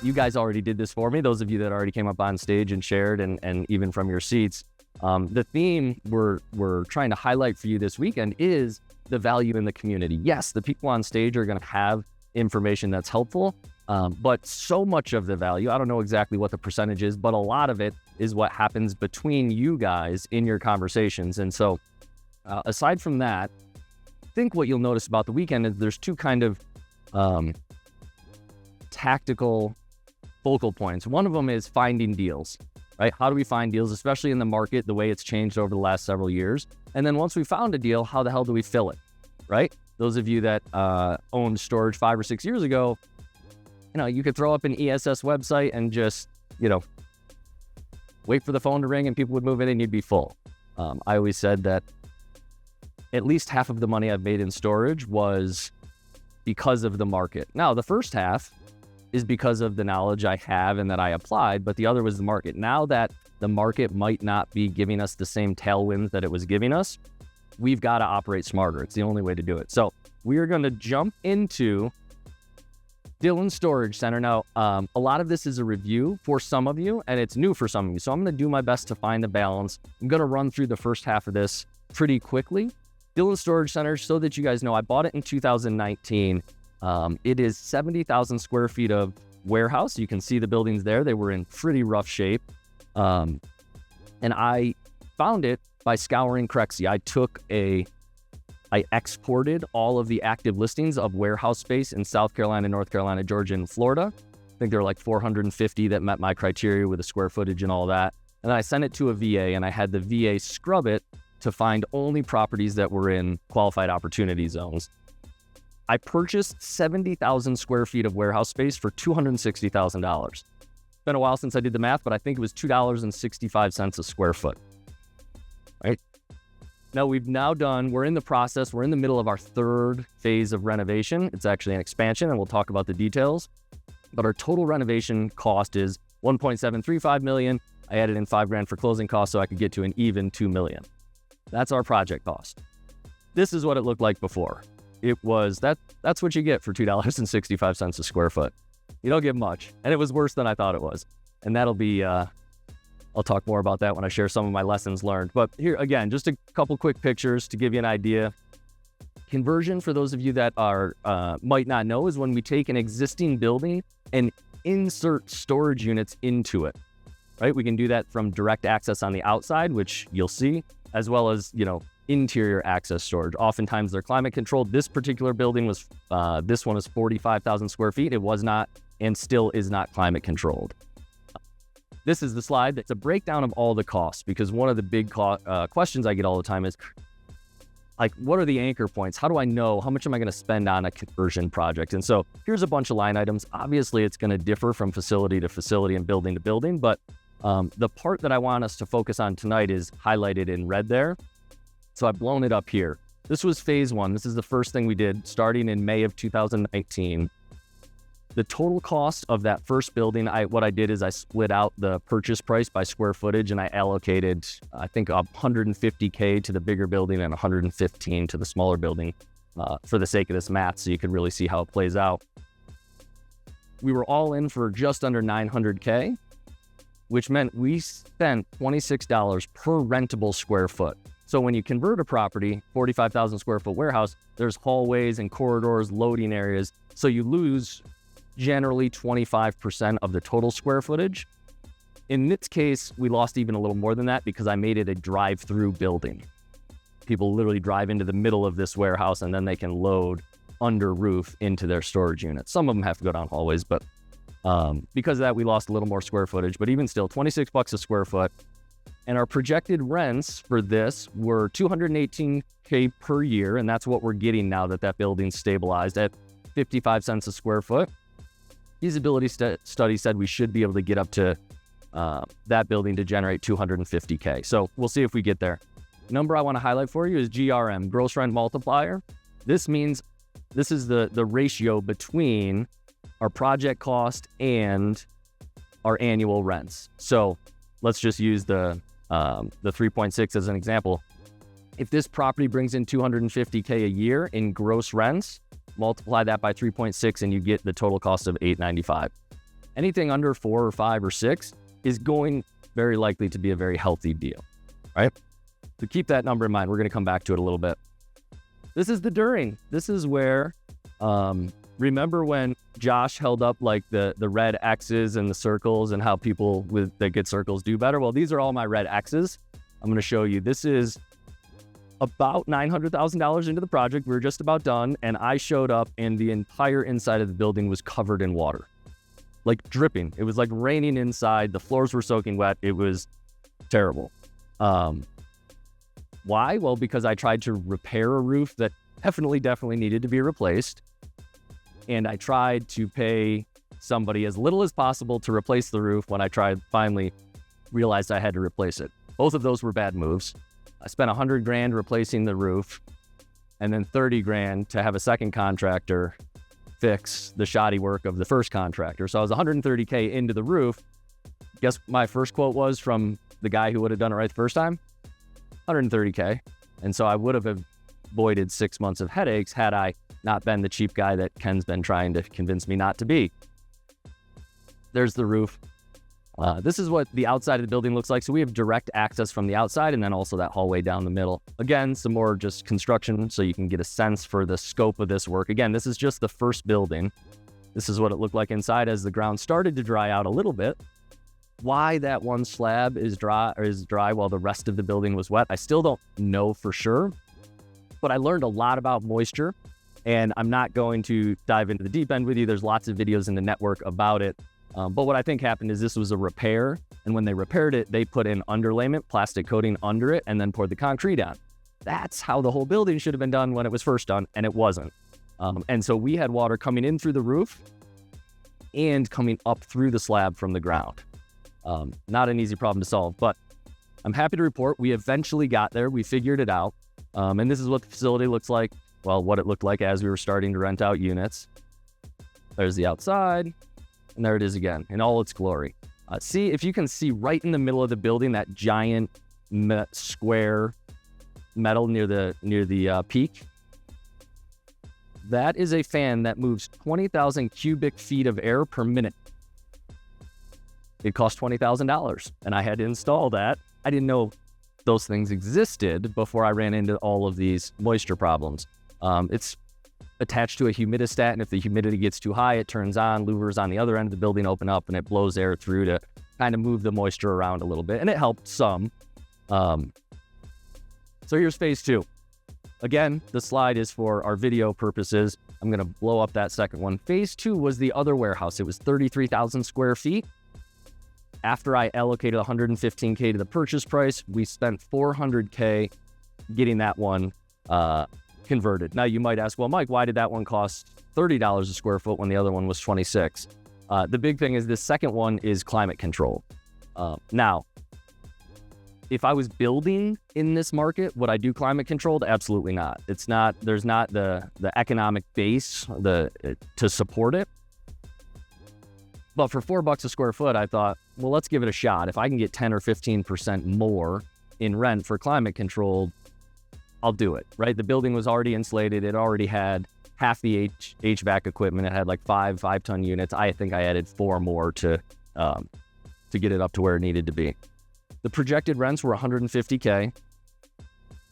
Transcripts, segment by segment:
you guys already did this for me, those of you that already came up on stage and shared and even from your seats. The theme we're trying to highlight for you this weekend is the value in the community. Yes, the people on stage are going to have information that's helpful, but so much of the value, I don't know exactly what the percentage is, but a lot of it is what happens between you guys in your conversations. And so aside from that, I think what you'll notice about the weekend is there's two kind of tactical focal points. One of them is finding deals, right? How do we find deals, especially in the market, the way it's changed over the last several years? And then once we found a deal, how the hell do we fill it, right? Those of you that owned storage 5 or 6 years ago, you could throw up an ESS website and just, wait for the phone to ring and people would move in and you'd be full. I always said that at least half of the money I've made in storage was because of the market. Now, the first half is because of the knowledge I have and that I applied, but the other was the market. Now that the market might not be giving us the same tailwinds that it was giving us, we've got to operate smarter. It's the only way to do it. So we are going to jump into Dillon Storage Center. Now, a lot of this is a review for some of you, and it's new for some of you. So I'm going to do my best to find the balance. I'm going to run through the first half of this pretty quickly. Dillon Storage Center, so that you guys know, I bought it in 2019. It is 70,000 square feet of warehouse. You can see the buildings there. They were in pretty rough shape. And I found it by scouring Crexi. I exported all of the active listings of warehouse space in South Carolina, North Carolina, Georgia, and Florida. I think there were like 450 that met my criteria with the square footage and all that. And then I sent it to a VA and I had the VA scrub it to find only properties that were in qualified opportunity zones. I purchased 70,000 square feet of warehouse space for $260,000. It's been a while since I did the math, but I think it was $2.65 a square foot, right? Now we're in the process, we're in the middle of our third phase of renovation. It's actually an expansion and we'll talk about the details, but our total renovation cost is $1.735 million. I added in $5,000 for closing costs so I could get to an even $2 million. That's our project cost. This is what it looked like before. That's what you get for $2.65 a square foot. You don't get much. And it was worse than I thought it was. And that'll be, I'll talk more about that when I share some of my lessons learned. But here, again, just a couple quick pictures to give you an idea. Conversion, for those of you that might not know, is when we take an existing building and insert storage units into it, right? We can do that from direct access on the outside, which you'll see, as well as, interior access storage. Oftentimes they're climate controlled. This particular building this one is 45,000 square feet. It was not and still is not climate controlled. This is the slide. It's a breakdown of all the costs, because one of the big questions I get all the time is, like, what are the anchor points? How do I know how much am I going to spend on a conversion project? And so here's a bunch of line items. Obviously, it's going to differ from facility to facility and building to building, but the part that I want us to focus on tonight is highlighted in red there. So I've blown it up here. This was phase one. This is the first thing we did starting in May of 2019. The total cost of that first building, what I did is I split out the purchase price by square footage and I allocated, I think, $150K to the bigger building and $115 to the smaller building for the sake of this math, so you could really see how it plays out. We were all in for just under $900K, which meant we spent $26 per rentable square foot. So when you convert a property, 45,000 square foot warehouse, there's hallways and corridors, loading areas. So you lose generally 25% of the total square footage. In this case, we lost even a little more than that because I made it a drive-through building. People literally drive into the middle of this warehouse and then they can load under roof into their storage units. Some of them have to go down hallways, but because of that, we lost a little more square footage, but even still, $26 a square foot. And our projected rents for this were $218K per year, and that's what we're getting now that building's stabilized at 55 cents a square foot. Feasibility study said we should be able to get up to that building to generate $250K. So we'll see if we get there. Number I want to highlight for you is GRM, gross rent multiplier. This means this is the ratio between our project cost and our annual rents. So let's just use the 3.6 as an example. If this property brings in $250K a year in gross rents, multiply that by 3.6 and you get the total cost of $895. Anything under 4 or 5 or 6 is going very likely to be a very healthy deal, right? So keep that number in mind. We're going to come back to it a little bit. This is the during. This is where, remember when Josh held up like the red X's and the circles and how people that get circles do better? Well, these are all my red X's. I'm going to show you. This is about $900,000 into the project. We were just about done, and I showed up and the entire inside of the building was covered in water, like dripping. It was like raining inside. The floors were soaking wet. It was terrible. Why? Well, because I tried to repair a roof that definitely needed to be replaced. And I tried to pay somebody as little as possible to replace the roof when I finally realized I had to replace it. Both of those were bad moves. I spent $100,000 replacing the roof and then $30,000 to have a second contractor fix the shoddy work of the first contractor. So I was $130K into the roof. Guess my first quote was from the guy who would have done it right the first time? $130K. And so I would have avoided 6 months of headaches had I not been the cheap guy that Ken's been trying to convince me not to be. There's the roof. This is what the outside of the building looks like. So we have direct access from the outside and then also that hallway down the middle. Again, some more just construction so you can get a sense for the scope of this work. Again, this is just the first building. This is what it looked like inside as the ground started to dry out a little bit. Why that one slab is dry while the rest of the building was wet, I still don't know for sure, but I learned a lot about moisture, and I'm not going to dive into the deep end with you. There's lots of videos in the network about it. But what I think happened is this was a repair, and when they repaired it, they put in underlayment, plastic coating under it, and then poured the concrete on. That's how the whole building should have been done when it was first done, and it wasn't. And so we had water coming in through the roof and coming up through the slab from the ground. Not an easy problem to solve, but I'm happy to report we eventually got there. We figured it out. And this is what the facility looks like. Well, what it looked like as we were starting to rent out units. There's the outside, and there it is again in all its glory. See if you can see right in the middle of the building, that giant square metal near the peak. That is a fan that moves 20,000 cubic feet of air per minute. It cost $20,000, and I had to install that. I didn't know those things existed before I ran into all of these moisture problems. It's attached to a humidistat, and if the humidity gets too high, it turns on. Louvers on the other end of the building open up, and it blows air through to kind of move the moisture around a little bit, and it helped some. So here's phase 2. Again, the slide is for our video purposes. I'm going to blow up that second one. Phase 2 was the other warehouse. It was 33,000 square feet. After I allocated $115K to the purchase price, we spent $400K getting that one converted. Now you might ask, well, Mike, why did that one cost $30 a square foot when the other one was $26? The big thing is this second one is climate controlled. Now, if I was building in this market, would I do climate controlled? Absolutely not. It's not. There's not the economic base to support it. But for $4 a square foot, I thought, well, let's give it a shot. If I can get 10 or 15% more in rent for climate controlled, I'll do it, right? The building was already insulated. It already had half the HVAC equipment. It had like 5-ton units. I think I added 4 more to get it up to where it needed to be. The projected rents were $150K.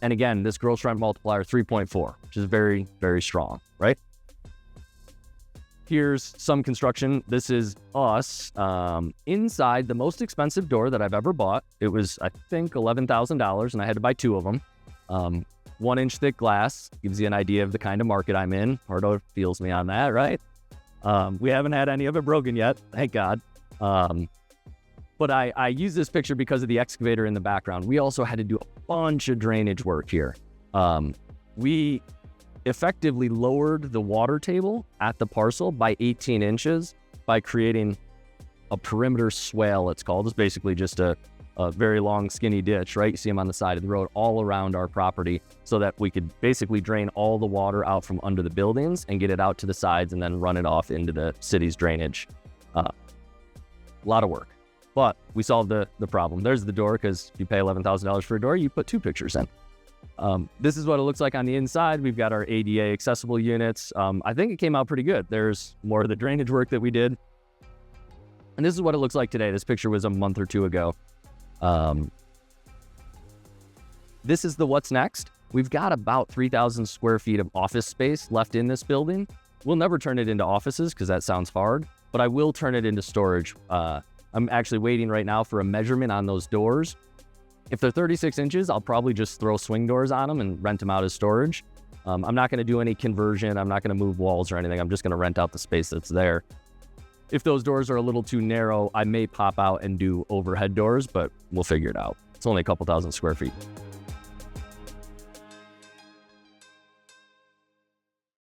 And again, this gross rent multiplier 3.4, which is very, very strong, right? Here's some construction. This is us inside the most expensive door that I've ever bought. It was, I think, $11,000, and I had to buy 2 of them. 1-inch thick glass gives you an idea of the kind of market I'm in. Pardo feels me on that, right? We haven't had any of it broken yet, thank God. But I use this picture because of the excavator in the background. We also had to do a bunch of drainage work here. We effectively lowered the water table at the parcel by 18 inches by creating a perimeter swale, it's called. It's basically just a very long, skinny ditch, right? You see them on the side of the road all around our property so that we could basically drain all the water out from under the buildings and get it out to the sides and then run it off into the city's drainage. A lot of work, but we solved the problem. There's the door, because if you pay $11,000 for a door, you put 2 pictures in. This is what it looks like on the inside. We've got our ADA accessible units. I think it came out pretty good. There's more of the drainage work that we did. And this is what it looks like today. This picture was a month or two ago. This is the what's next. We've got about 3,000 square feet of office space left in this building. We'll never turn it into offices because that sounds hard, but I will turn it into storage. I'm actually waiting right now for a measurement on those doors. If they're 36 inches, I'll probably just throw swing doors on them and rent them out as storage. I'm not going to do any conversion. I'm not going to move walls or anything. I'm just going to rent out the space that's there. If those doors are a little too narrow, I may pop out and do overhead doors, but we'll figure it out. It's only a couple thousand square feet.